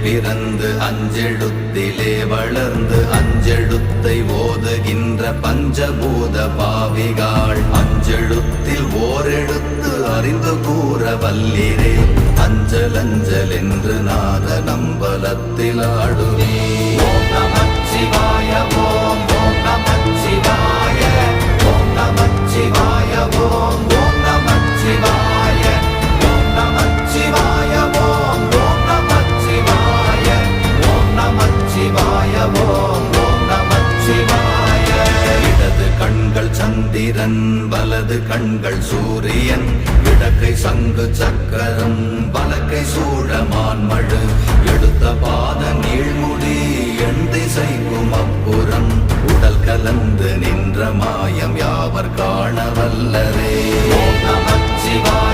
பிறந்து அஞ்செழுத்திலே வளர்ந்து அஞ்செழுத்தை ஓதுகின்ற பஞ்சபூத பாவிகாள் அஞ்செழுத்தில் ஓரெழுத்து அறிந்து கூற வல்லிரே அஞ்சல் அஞ்சல் என்று நாத நம்பலத்தில் ஆடுவே. ஓம் நமச்சிவாய ஓம் ஓம் நமச்சிவாய ஓம் நமச்சிவாய ஓம் ஓம் நமச்சிவாய ஓம் நமச்சிவாய ஓம் ஓம் நமச்சிவாய ஓம் நமச்சிவாய ஓம் ஓம் நமச்சிவாய. இடது கண்கள் சந்திரன் வலது கண்கள் சூரியன் இடக்கை சங்கு சக்கரம் வலக்கை சூழமான் மழு எடுத்த பாத நீழ்முடி எண் திசைக்கும் அப்புறம் உடல் கலந்து நின்ற மாயம் யாவர் காண வல்லரே. ஓம் நமச்சிவாய